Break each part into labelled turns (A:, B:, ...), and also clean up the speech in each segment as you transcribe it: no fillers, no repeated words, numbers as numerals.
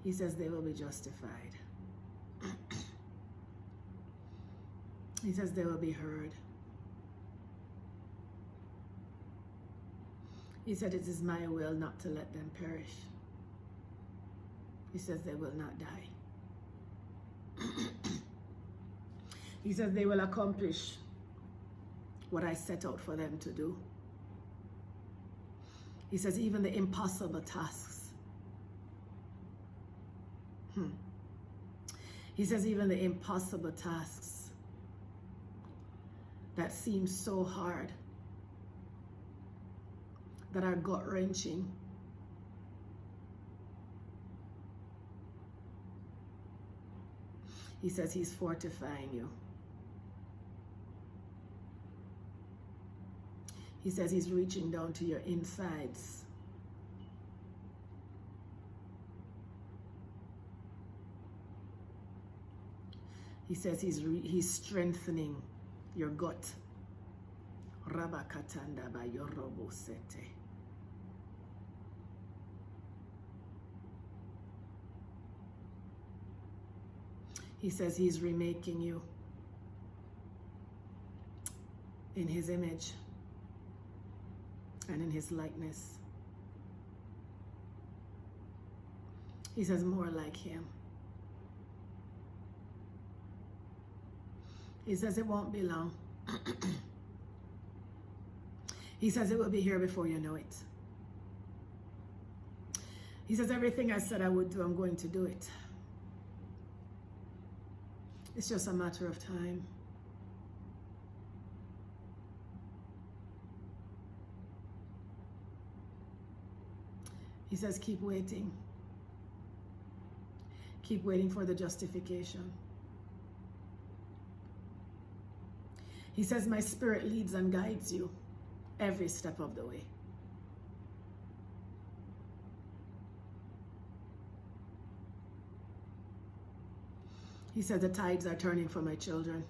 A: He says they will be justified. He says they will be heard. He said it is my will not to let them perish. He says they will not die. He says they will accomplish what I set out for them to do. He says even the impossible tasks. He says even the impossible tasks that seem so hard, that are gut-wrenching, he says he's fortifying you. He says he's reaching down to your insides. He says he's strengthening your gut. Rabakatanda ba yorobo sete. He says he's remaking you in his image and in his likeness. He says more like him. He says it won't be long. He says it will be here before you know it. He says everything I said I would do, I'm going to do it. It's just a matter of time. He says keep waiting. Keep waiting for the justification. He says my spirit leads and guides you every step of the way. He said the tides are turning for my children.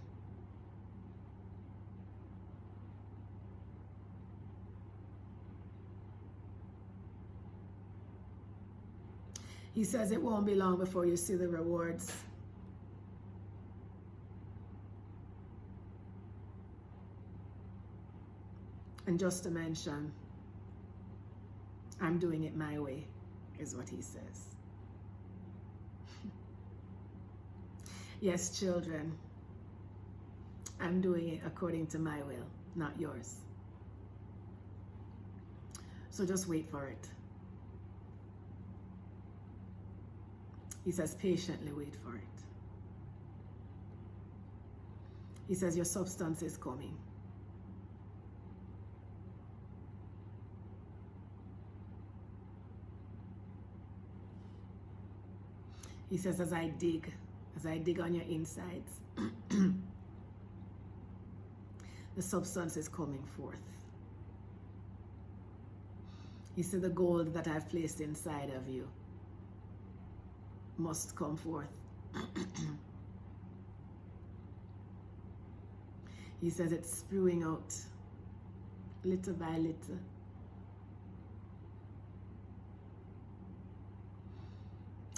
A: He says it won't be long before you see the rewards. And just to mention, I'm doing it my way, is what he says. Yes, children, I'm doing it according to my will, not yours. So just wait for it. He says patiently wait for it. He says your substance is coming. He says as I dig on your insides, the substance is coming forth. He said the gold that I've placed inside of you must come forth. He says it's spewing out little by little.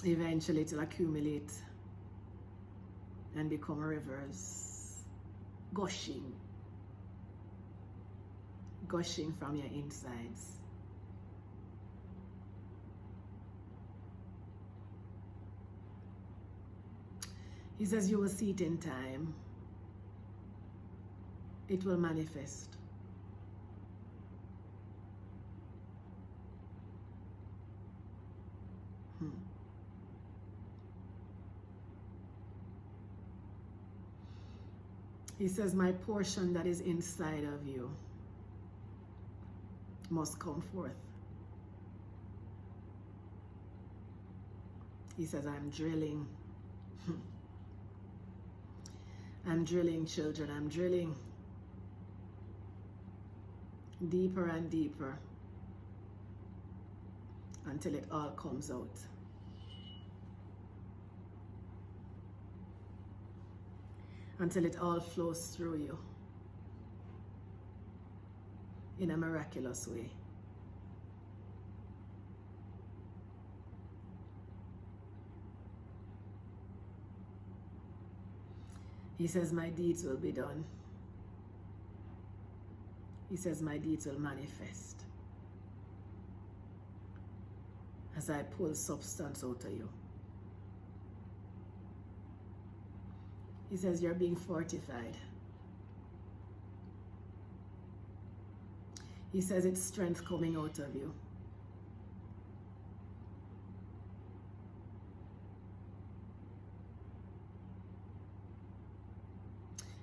A: Eventually it will accumulate and become rivers, gushing from your insides. He says you will see it in time. It will manifest. He says, my portion that is inside of you must come forth. He says, I'm drilling. I'm drilling, children. I'm drilling deeper and deeper until it all comes out. Until it all flows through you in a miraculous way. He says, my deeds will be done. He says, my deeds will manifest as I pull substance out of you. He says, you're being fortified. He says, it's strength coming out of you.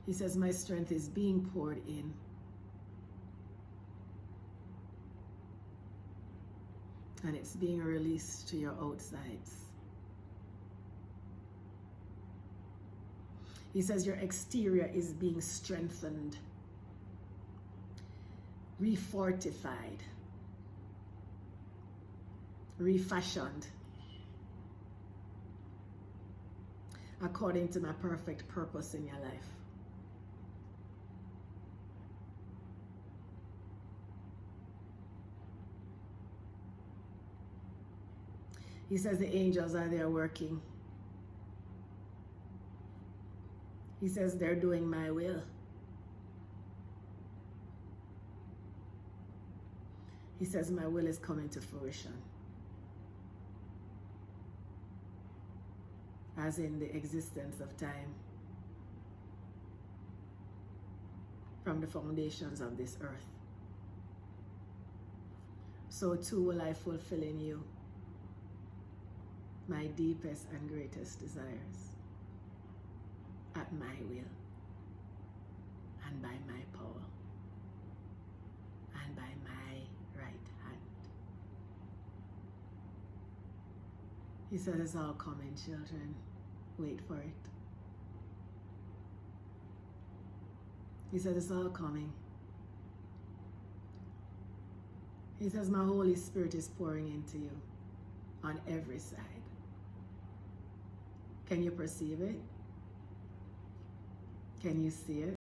A: He says, my strength is being poured in. And it's being released to your outsides. He says, your exterior is being strengthened, refortified, refashioned according to my perfect purpose in your life. He says the angels are there working. He says they're doing my will. He says my will is coming to fruition. As in the existence of time. From the foundations of this earth. So too will I fulfill in you my deepest and greatest desires at my will and by my power and by my right hand. He said it's all coming, children. Wait for it. He said it's all coming. He says my Holy Spirit is pouring into you on every side. Can you perceive it? Can you see it?